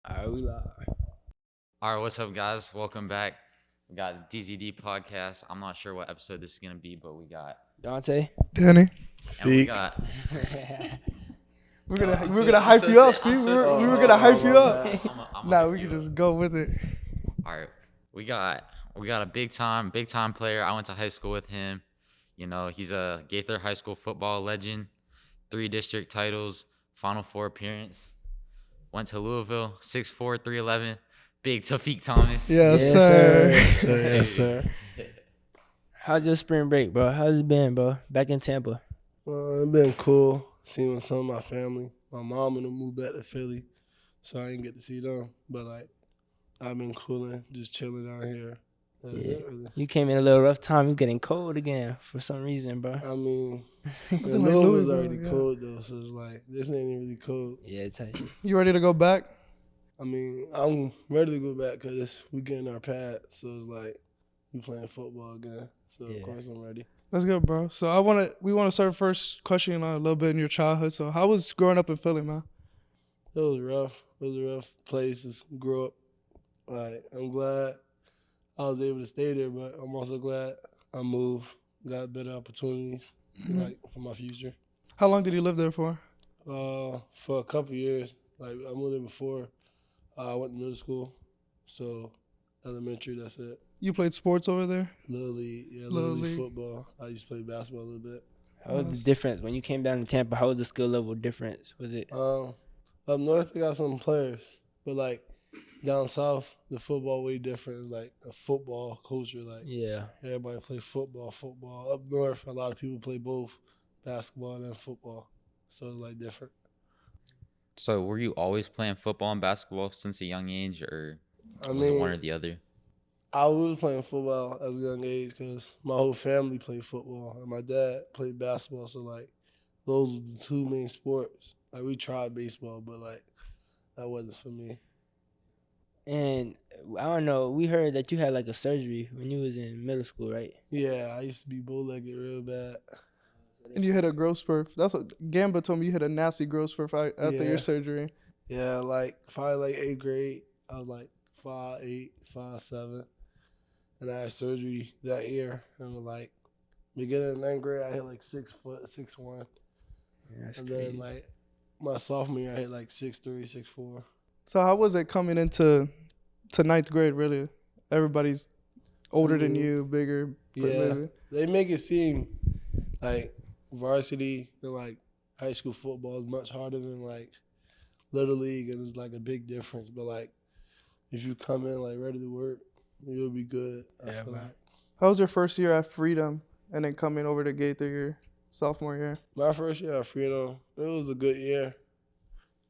All right, we live. All right, what's up, guys? Welcome back. We got DZD podcast. I'm not sure what episode this is gonna be, but we got Dante. Danny. and we Feek. got. We're gonna I'm we're so- gonna I'm hype so you up, sick- I'm Steve. so We sick. were gonna hype you up. I'm Nah, hype we you can up. just go with it. All right, we got a big time player. I went to high school with him. You know, he's a Gaither High School football legend. 3 district titles, Final Four appearance. Went to Louisville, 6'4", 311. Big TawFiq Thomas. Yes, Yes, sir. sir. Yes, sir. How's your spring break, bro? How's it been, bro? Back in Tampa. It's been cool seeing some of my family. My mom and them moved back to Philly, so I didn't get to see them. But, I've been cooling, just chilling down here. That's Yeah. it, really. You came in a little rough time. It's getting cold again for some reason, bro. I mean, Nothing the like Louisville's Louisville, already yeah. cold, though, so it's like, this ain't even really cold. Yeah, it's tight. You ready to go back? I mean, I'm ready to go back because we getting our pad, so it's like we playing football again. So, Yeah. of course, I'm ready. Let's go, bro. So we want to start first questioning a little bit in your childhood. So how was growing up in Philly, man? It was rough. It was a rough place to grow up. I'm glad I was able to stay there, but I'm also glad I moved, got better opportunities, for my future. How long did you live there for? For a couple years, I moved there before I went to middle school, so elementary, that's it. You played sports over there? Little league, yeah, Little little league league. football. I used to play basketball a little bit. How was the difference when you came down to Tampa? How was the skill level difference? Was it? Up north, they got some players, but down south, the football way different. It's like a football culture. Yeah. Everybody play football. Up north, a lot of people play both basketball and football, so it's different. So, were you always playing football and basketball since a young age, or I was it one or mean, the other? I was playing football at a young age because my whole family played football and my dad played basketball. So those were the two main sports. We tried baseball, but that wasn't for me. And I don't know. We heard that you had a surgery when you was in middle school, right? Yeah, I used to be bow-legged real bad. And you hit a growth spurt. That's what Gamba told me. You hit a nasty growth spurt after Yeah. your surgery. Yeah, probably 8th grade. I was 5'8", 5'7", and I had surgery that year. And beginning of 9th grade, I hit 6 foot, 6'1", Yeah, that's and crazy. then my sophomore year, I hit 6'3", 6'4". So how was it coming into ninth grade? Really, everybody's older than you, bigger. Yeah, maybe. they make it seem like varsity and high school football is much harder than little league, and it's a big difference. But if you come in ready to work, you'll be good. I Yeah, feel man. like. How was your first year at Freedom, and then coming over to Gaither your sophomore year? My first year at Freedom, it was a good year.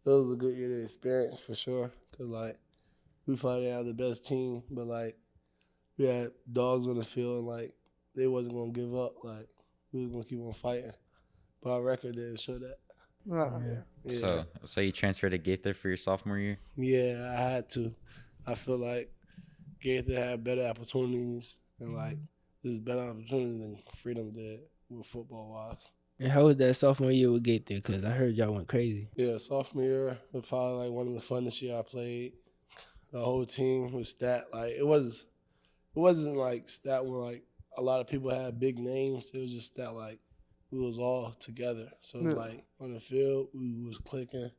It was a good year to experience for sure. Cause we probably didn't have the best team, but we had dogs on the field, and they wasn't gonna give up. We was gonna keep on fighting. But our record didn't show that. Yeah. So you transferred to Gaither for your sophomore year? Yeah, I had to. I feel like Gaither had better opportunities and there's better opportunities than Freedom did with football wise. And how was that sophomore year with Gaither? Because I heard y'all went crazy. Yeah, sophomore year was probably one of the funnest year I played. The whole team was stacked. It wasn't stat when a lot of people had big names. It was just that we was all together. So it was Yeah. on the field we was clicking,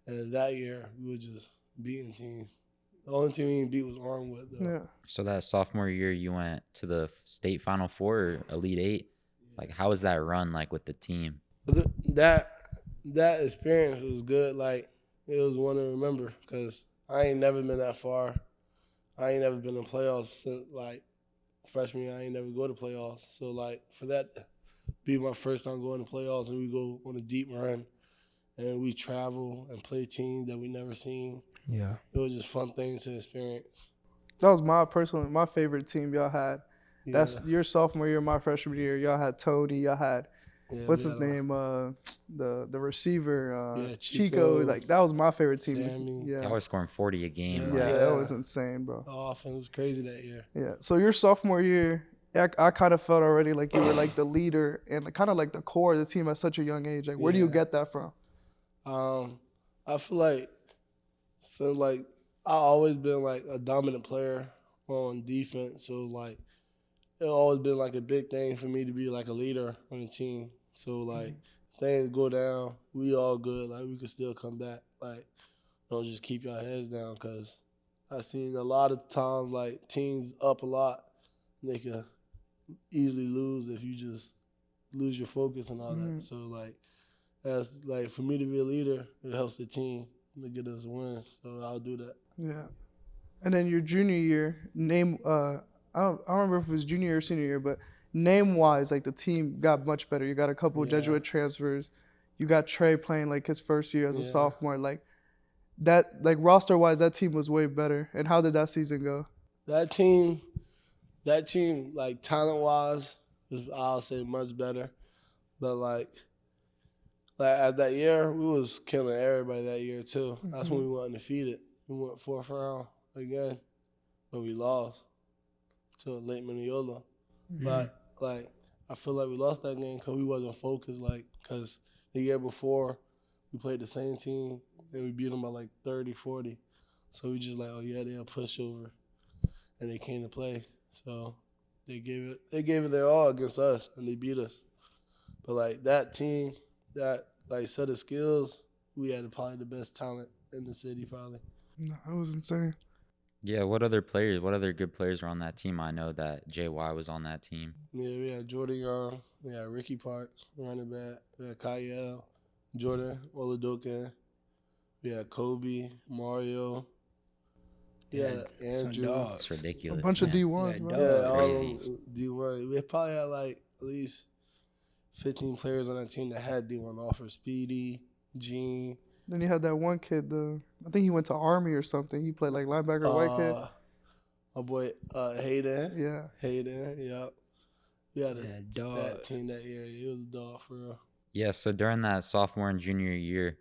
and that year we were just beating teams. The only team we didn't beat was Armwood though. Yeah. So that sophomore year, you went to the state Final Four or Elite Eight. How was that run with the team? But that experience was good. It was one to remember because I ain't never been that far. I ain't never been in playoffs since freshman year. I ain't never go to playoffs. So for that to be my first time going to playoffs, and we go on a deep run, and we travel and play teams that we never seen. Yeah. It was just fun things to experience. That was my favorite team y'all had. Yeah. That's your sophomore year, my freshman year. Y'all had Tony. Y'all had Yeah, what's we his had a- name? The receiver, Yeah, Chico. Chico, That was my favorite team. Sammy. Yeah. Y'all were scoring 40 a game. Yeah, Yeah. that was insane, bro. The offense was crazy that year. Yeah. So your sophomore year, I kind of felt already like you were the leader and kind of the core of the team at such a young age. Where do you Yeah. get that from? I feel like So like I always been like a dominant player on defense. So like it always been like a big thing for me to be like a leader on the team. So like things go down, we all good. Like we could still come back. Like don't just keep your heads down because I seen a lot of times like teams up a lot, they could easily lose if you just lose your focus and all that. So like that's like for me to be a leader, it helps the team to get us wins. So I'll do that. Yeah. And then your junior year, I don't remember if it was junior year or senior year, but name wise, like the team got much better. You got a couple of Yeah. Jesuit transfers. You got Trey playing like his first year as a Yeah. sophomore. Like that, like roster wise, that team was way better. And how did that season go? That team, like talent wise, was I'll say much better. But like at that year, we was killing everybody that year too. That's when we went undefeated. We went fourth round again, but we lost to Lake Mineola. But like I feel like we lost that game because we wasn't focused. Like because the year before we played the same team and we beat them by like 30, 40. So we just like, oh yeah, they'll push over, and they came to play. So they gave it their all against us, and they beat us. But like that team, that like set of skills, we had probably the best talent in the city, probably. No, that was insane. Yeah, what other good players were on that team? I know that JY was on that team. Yeah, we had Jordan Young, we had Ricky Parks, running back, we had Kyle, Jordan Oladokin, we had Kobe, Mario, yeah, Andrew. dogs. It's ridiculous. A bunch of man. D1s, Yeah, bro. dogs. Yeah, all crazy. of them D1. We probably had like at least 15 players on that team that had D1 offers. Speedy, Gene. Then you had that one kid, I think he went to Army or something. He played like linebacker, white kid. My boy Hayden. Yeah. Hayden, yeah. We had Yeah, a dog. stat team that year. He was a dog for real. Yeah, so during that sophomore and junior year,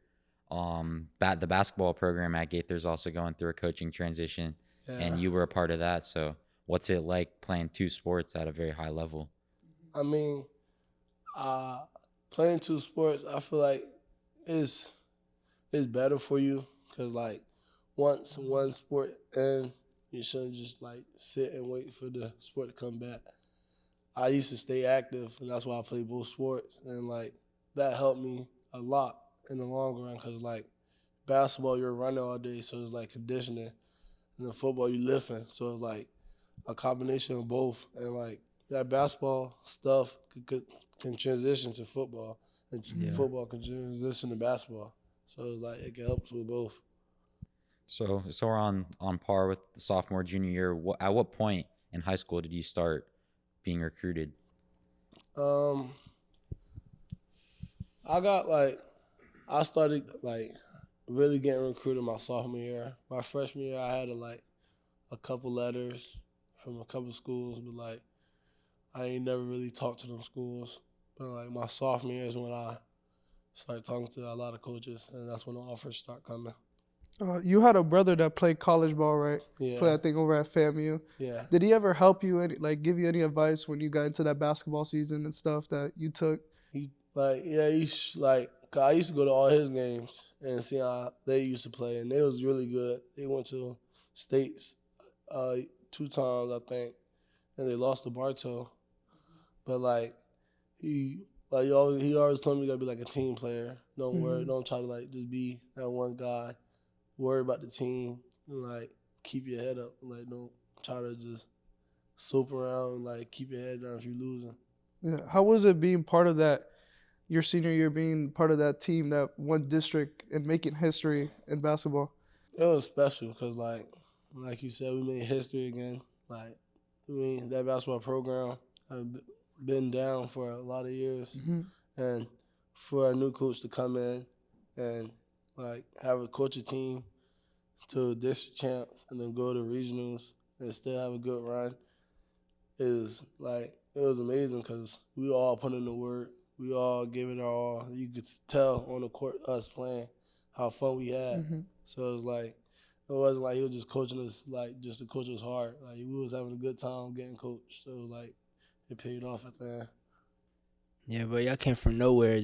the basketball program at Gaither's also going through a coaching transition, Yeah. and you were a part of that. So what's it like playing two sports at a very high level? I mean, playing two sports, I feel like is better for you because like once one sport ends, you shouldn't just like sit and wait for the sport to come back. I used to stay active, and that's why I play both sports, and like that helped me a lot in the long run because like basketball you're running all day, so it's like conditioning, and then football you lifting, so it's like a combination of both, and like that basketball stuff can transition to football, and football can transition to basketball. So it's like it helps with both. So we're on par with the sophomore, junior year. At what point in high school did you start being recruited? I started like really getting recruited my sophomore year. My freshman year, I had a couple letters from a couple schools, but like I ain't never really talked to them schools. But like my sophomore year is when I started talking to a lot of coaches, and that's when the offers start coming. You had a brother that played college ball, right? Yeah. Played, I think, over at FAMU. Yeah. Did he ever help you, give you any advice when you got into that basketball season and stuff that you took? I used to go to all his games and see how they used to play, and they was really good. They went to states 2 times, I think, and they lost to Bartow. But like he always told me you gotta be like a team player. Don't worry, don't try to like just be that one guy. Worry about the team and like keep your head up. Like don't try to just swoop around and like keep your head down if you're losing. Yeah. How was it being part of that, your senior year, being part of that team that won district and making history in basketball? It was special because like you said, we made history again. Like that basketball program have been down for a lot of years, and for a new coach to come in and like have a coach a team to district champs and then go to regionals and still have a good run is like it was amazing because we all put in the work. We all gave it our all. You could tell on the court us playing how fun we had. So it was like it wasn't like he was just coaching us like just to coach us hard. Like we was having a good time getting coached. So like it paid off at the end. Yeah, but y'all came from nowhere.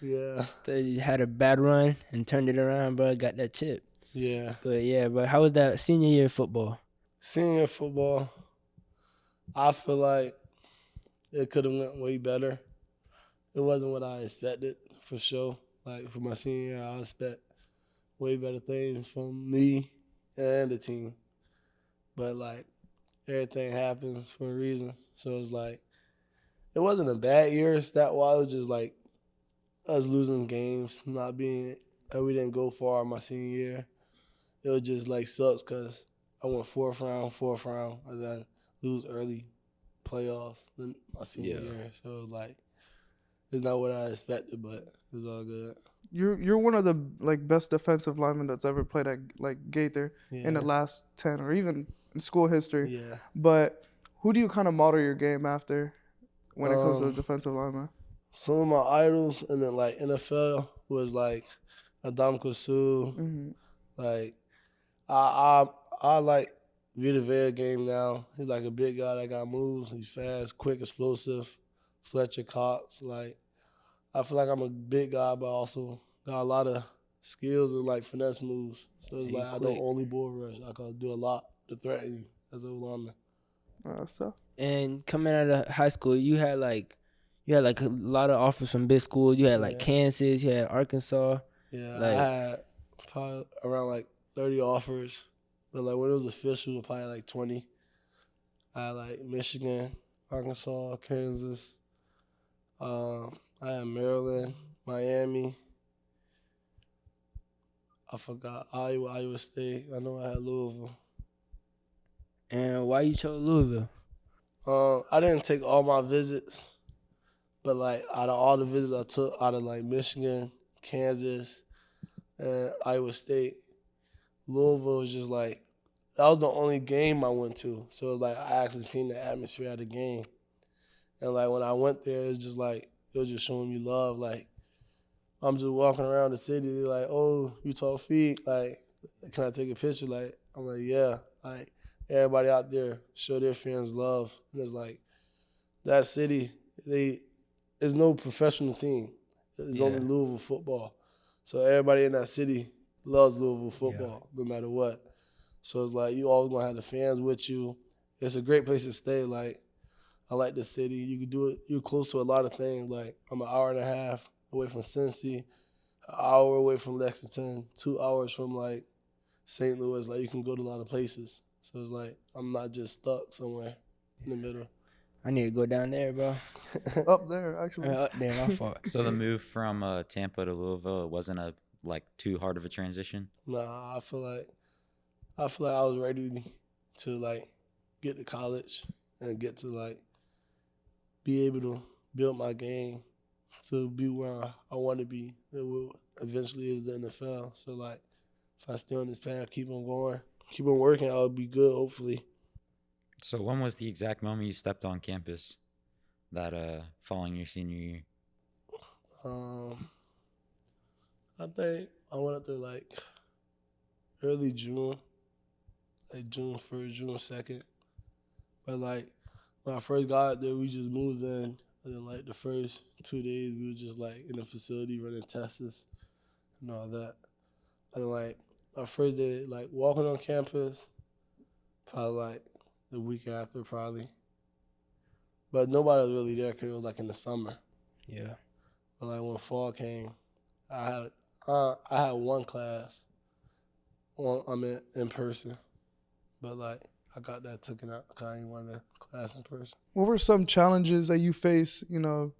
Yeah. You had a bad run and turned it around, bro. Got that chip. Yeah. But how was that senior year of football? Senior football, I feel like it could have went way better. It wasn't what I expected for sure. Like for my senior year, I expect way better things from me and the team. But like everything happens for a reason. So it's like it wasn't a bad year stat wise. It was just like us losing games, not being we didn't go far my senior year. It was just like sucks because I went fourth round, and then lose early playoffs then my senior Yeah. year. So it was like it's not what I expected, but it was all good. You're one of the like best defensive linemen that's ever played at like Gaither in the Yeah, last 10 or even in school history. yeah. But who do you kind of model your game after when it comes to the Um, defensive lineman? some of my idols and then like NFL was like Adam Kosu. Hmm. Like I like Vita Vea game now. He's like a big guy that got moves. He's fast, quick, explosive. Fletcher Cox. Like I feel like I'm a big guy, but also got a lot of skills and like finesse moves. So it's He like I don't quick. only bull rush. I can do a lot to threaten you as a lineman. So And coming out of high school, you had like a lot of offers from big schools. You had like Yeah, Kansas, you had Arkansas. yeah. I Like, had probably around like 30 offers, but like when it was official, probably like 20. I had like Michigan, Arkansas, Kansas. I had Maryland, Miami. I forgot Iowa State. I know I had Louisville. and why you chose Louisville? I didn't take all my visits, but like out of all the visits I took out of like Michigan, Kansas, and Iowa State, Louisville was just like that was the only game I went to. So it was like I actually seen the atmosphere of the game. And like when I went there, it was just like it was just showing me love. Like I'm just walking around the city, they're like, "Oh, you TawFiq? Like, can I take a picture?" Like I'm like, "Yeah." Like everybody out there show their fans love, and it's like that city. There's no professional team. There's only Yeah, Louisville football. So everybody in that city loves Louisville yeah, football, no matter what. So it's like you always gonna have the fans with you. It's a great place to stay. Like I like the city. You can do it. You're close to a lot of things. Like I'm an hour and a half away from Cincy, an hour away from Lexington, 2 hours from like St. Louis. Like you can go to a lot of places. So it's like I'm not just stuck somewhere in the middle. I need to go down there, bro. up there actually. Up there, my fault. So the move from Tampa to Louisville, it wasn't a like too hard of a transition. Nah, I feel like I was ready to like get to college and get to like be able to build my game to be where I want to be. It will eventually is the NFL. So like if I stay on this path, keep on going, keep on working, I'll be good hopefully. So when was the exact moment you stepped on campus? That following your senior year. Um, I think I went up there like early June, like June 1st, June 2nd. But like when I first got there, we just moved in. And then like the first 2 days, we were just like in the facility running tests and all that. And like my first day, like walking on campus, probably like the week after, probably. But nobody was really there because it was like in the summer. Yeah. But like when fall came, I had one class in person, but like I got that taken out because I didn't want the class in person. What were some challenges that you face? You know,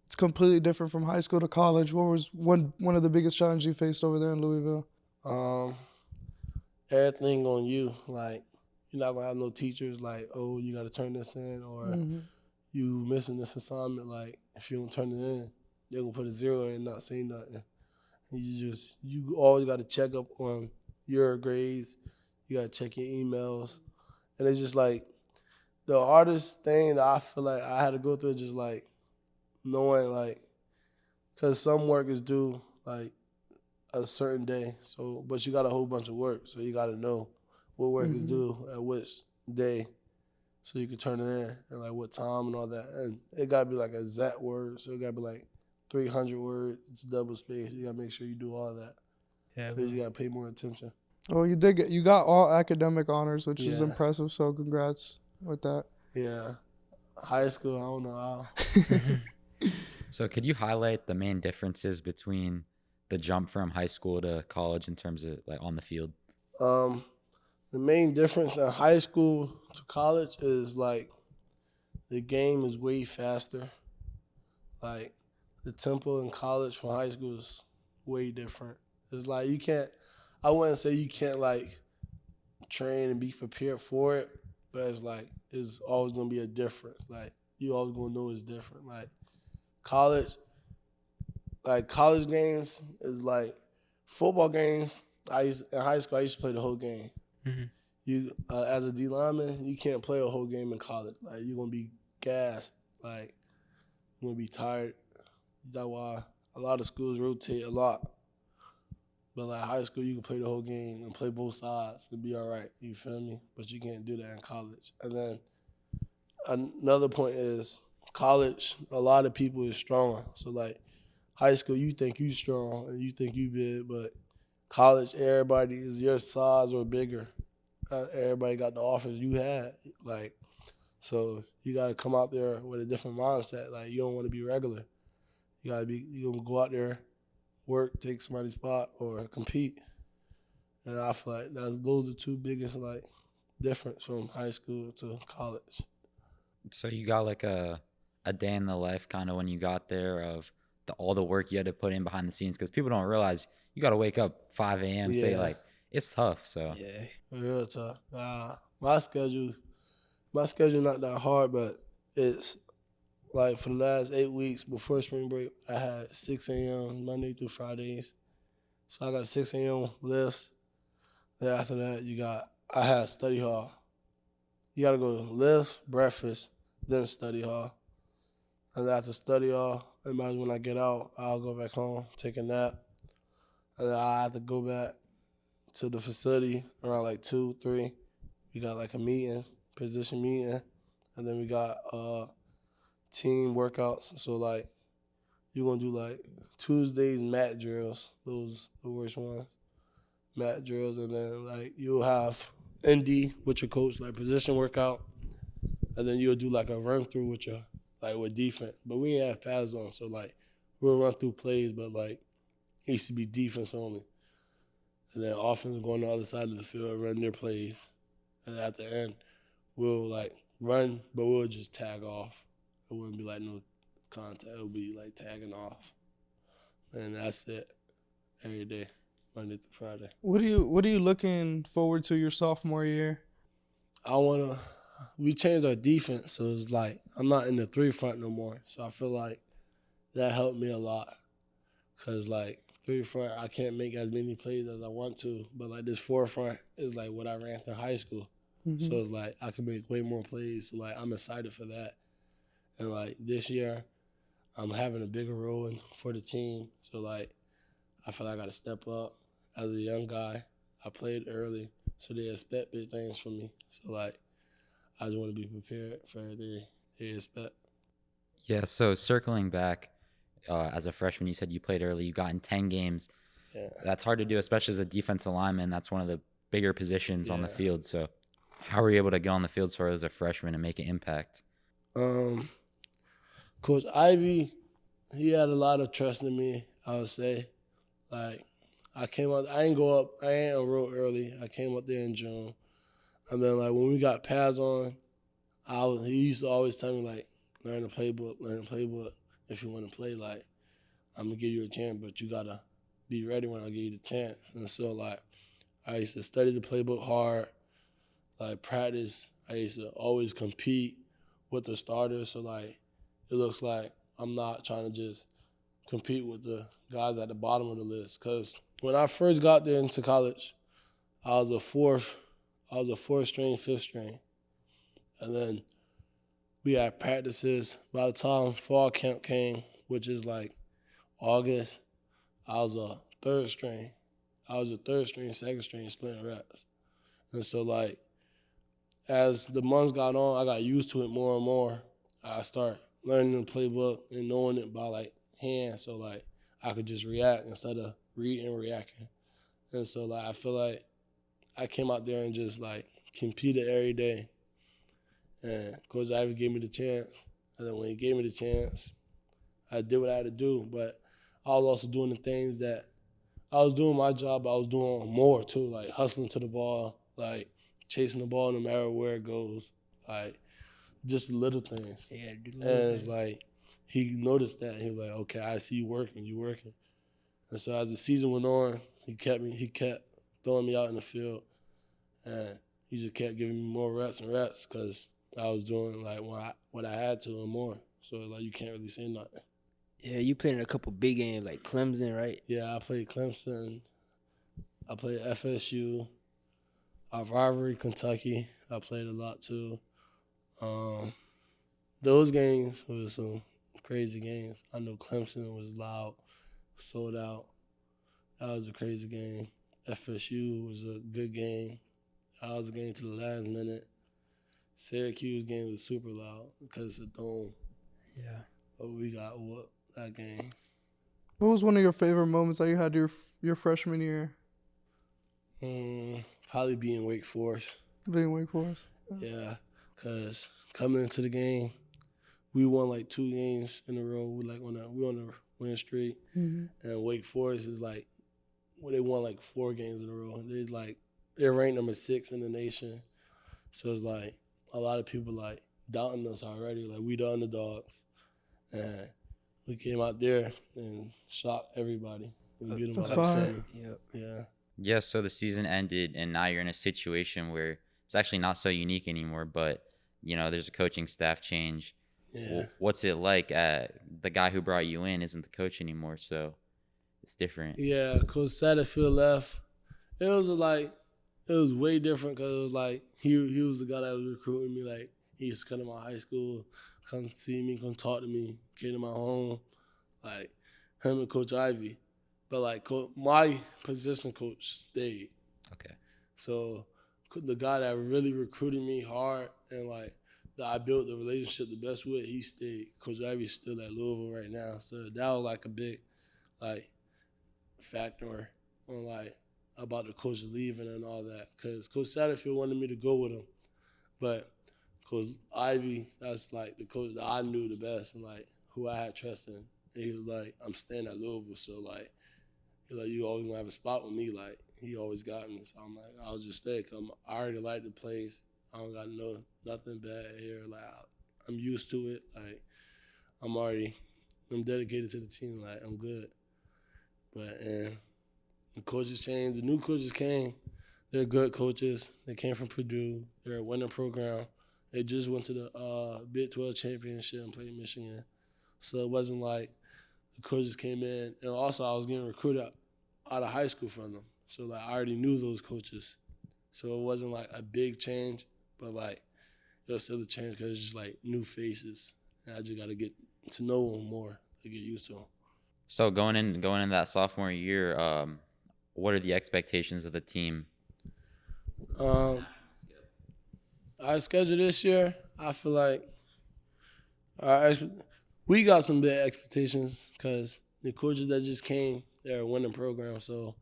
it's completely different from high school to college. What was one of the biggest challenges you faced over there in Louisville? Um, Everything on you. Like you're not gonna have no teachers like, oh, you got to turn this in, or Hmm. you missing this assignment. Like if you don't turn it in, they're gonna put a zero in, and not say nothing. And you always got to check up on your grades. You got to check your emails, and it's just like the hardest thing that I feel like I had to go through is just like knowing like, cause some work is due like a certain day. So, but you got a whole bunch of work, so you got to know what work is Hmm. due at which day, so you can turn it in and like what time and all that. And it got to be like a exact word, so it got to be like 300 words. It's double space. You got to make sure you do all that. Yeah, So bro. you got to pay more attention. Well, you got all academic honors, which is Yeah. impressive. So congrats with that. Yeah. High school, I don't know how. So could you highlight the main differences between the jump from high school to college in terms of like on the field? Um, the main difference in high school to college is like the game is way faster. Like the tempo in college from high school is way different. It's like you can't. I wouldn't say you can't like train and be prepared for it, but it's like it's always gonna be a difference. Like you always gonna know it's different. College, like college games is like football games. In high school I used to play the whole game. Mhm. You as a D lineman, you can't play a whole game in college. Like you're gonna be gassed. Like you're gonna be tired. That's why a lot of schools rotate a lot. But like high school, you can play the whole game and play both sides and be all right. You feel me? But you can't do that in college. And then another point is college. A lot of people is stronger. So like high school, you think you strong and you think you big, but college, everybody is your size or bigger. Everybody got the offers you had. Like so, you got to come out there with a different mindset. Like you don't want to be regular. You gonna go out there, work, take somebody's spot, or compete. And I feel like those are the two biggest like difference from high school to college. So you got like a day in the life kind of when you got there of all the work you had to put in behind the scenes because people don't realize you got to wake up 5 a.m. Say Yeah. like it's tough. So Yeah. Real tough. My schedule not that hard, but it's like for the last 8 weeks before spring break, I had 6 a.m. Monday through Fridays. So I got 6 a.m. lifts. Then after that, I had study hall. You got to go lift, breakfast, then study hall. And after study hall, imagine when I get out, I'll go back home, take a nap. And then I have to go back to the facility around like 2, 3. We got like a meeting, position meeting. And then we got team workouts. So like you're going to do like Tuesdays mat drills. Those the worst ones. Mat drills. And then like you'll have ND with your coach, like position workout. And then you'll do like a run through with defense. But we ain't have pads on. So like we'll run through plays, but like it used to be defense only. And then offense will go on the other side of the field, run their plays. And at the end, we'll like run, but we'll just tag off. It wouldn't be like no contact. It would be like tagging off. And that's it every day, Monday through Friday. What are you looking forward to your sophomore year? We changed our defense, so it's like I'm not in the 3 front no more. So I feel like that helped me a lot. Cause like 3 front, I can't make as many plays as I want to, but like this 4 front is like what I ran through high school. Mm-hmm. So it's like I can make way more plays. So like I'm excited for that. And like this year, I'm having a bigger role for the team. So like I feel like I got to step up as a young guy. I played early, so they expect big things from me. So like I just want to be prepared for everything they expect. yeah. So circling back, as a freshman, you said you played early. You got in 10 games. Yeah. That's hard to do, especially as a defensive lineman. That's one of the bigger positions on the Yeah. field. So how were you able to get on the field so early as a freshman and make an impact? Coach Ivy, he had a lot of trust in me, I would say. Like, I ain't enrolled early. I came up there in June. And then, like, when we got pads on, he used to always tell me, like, learn the playbook. If you want to play, like, I'm going to give you a chance, but you got to be ready when I give you the chance. And so, like, I used to study the playbook hard, like, practice. I used to always compete with the starters. So, like, it looks like I'm not trying to just compete with the guys at the bottom of the list. Because when I first got there into college, I was a fourth string, fifth string. And then we had practices. By the time fall camp came, which is like August, I was a third string. Second string, splitting reps. And so, like, as the months got on, I got used to it more and more. I start learning the playbook and knowing it by, like, hand. So, like, I could just react instead of reading and reacting. And so, like, I feel like I came out there and just like competed every day. And Coach Ivy gave me the chance. And then when he gave me the chance, I did what I had to do. But I was also doing the things that I was doing my job, but I was doing more too, like hustling to the ball, like chasing the ball no matter where it goes, like just little things. Yeah, And it's like he noticed that. And he was like, okay, I see you working. And so as the season went on, he kept throwing me out in the field. And he just kept giving me more reps and reps because I was doing like what I had to and more. So like you can't really say nothing. Yeah, you played in a couple big games like Clemson, right? Yeah, I played Clemson. I played FSU. Our rivalry, Kentucky, I played a lot too. Those games were some crazy games. I know Clemson was loud, sold out. That was a crazy game. FSU was a good game. I was a game to the last minute. Syracuse game was super loud because of the dome. Yeah. But we got whooped that game. What was one of your favorite moments that you had your freshman year? Probably being Wake Forest. Being Wake Forest. Yeah, because coming into the game, we won like 2 games in a row. We on a win streak, and Wake Forest is like, well, they won like 4 games in a row. They're ranked number 6 in the nation, so it's like a lot of people like doubting us already. Like we the underdogs, and we came out there and shocked everybody. We beat them by like 7. Yep. Yeah. Yeah, so the season ended, and now you're in a situation where it's actually not so unique anymore, but, you know, there's a coaching staff change. Yeah. What's it like? The guy who brought you in isn't the coach anymore, so it's different. Yeah, Coach Satterfield left. It was way different because it was like he was the guy that was recruiting me. Like, he used to come to my high school, come see me, come talk to me, came to my home. Like, him and Coach Ivy. But, like, my position coach stayed. Okay. So, the guy that really recruited me hard and, like, that I built the relationship the best with, he stayed. Coach Ivy's still at Louisville right now. So, that was, like, a big, like, factor on, like, about the coach leaving and all that. Because Coach Satterfield wanted me to go with him. But Coach Ivy, that's, like, the coach that I knew the best and, like, who I had trust in. And he was like, I'm staying at Louisville, so, like, you always gonna have a spot with me. Like, he always got me. So I'm like, I'll just stay. Cause I already like the place. I don't got nothing bad here. Like, I'm used to it. Like, I'm dedicated to the team. Like, I'm good. But, and the coaches changed. The new coaches came. They're good coaches. They came from Purdue. They're a winning program. They just went to the Big 12 championship and played Michigan. So it wasn't like the coaches came in. And also, I was getting recruited out of high school from them. So, like, I already knew those coaches. So it wasn't, like, a big change, but, like, it was still a change because it's just, like, new faces. And I just got to get to know them more to get used to them. So going in that sophomore year, what are the expectations of the team? Our schedule this year, I feel like we got some big expectations because the coaches that just came, they're a winning program. So,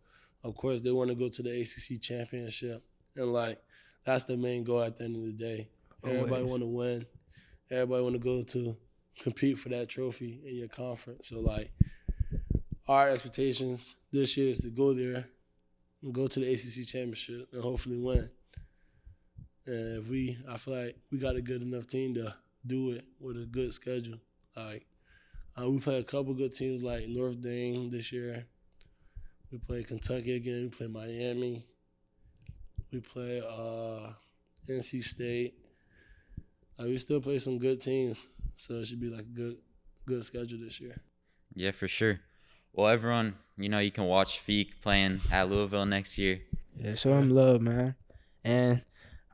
of course, they want to go to the ACC championship. And, like, that's the main goal at the end of the day. Everybody want to win. Everybody want to go to compete for that trophy in your conference. So, like, our expectations this year is to go there and go to the ACC championship and hopefully win. And I feel like we got a good enough team to do it with a good schedule. Like, we play a couple good teams like North Dane this year. We play Kentucky again. We play Miami. We play NC State. We still play some good teams, so it should be like a good schedule this year. Yeah, for sure. Well, everyone, you know, you can watch Fiq playing at Louisville next year. Yeah, show him love, man. And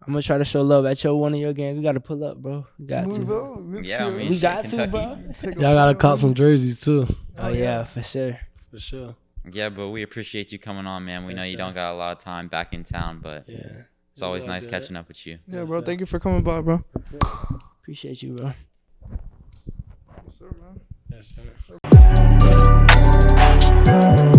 I'm going to try to show love at one of your games. We got to pull up, bro. We got to. Yeah, I mean, We got Kentucky. to, bro. Y'all got to cop some jerseys, too. Oh, yeah, for sure. For sure. Yeah, but we appreciate you coming on, man. We Yes, know you sir. don't got a lot of time back in town, but Yeah. it's always all nice good. catching up with you. Yeah, Yes, bro. sir. Thank you for coming by, bro. Appreciate you, bro. Yes, sir, man. Yes, sir.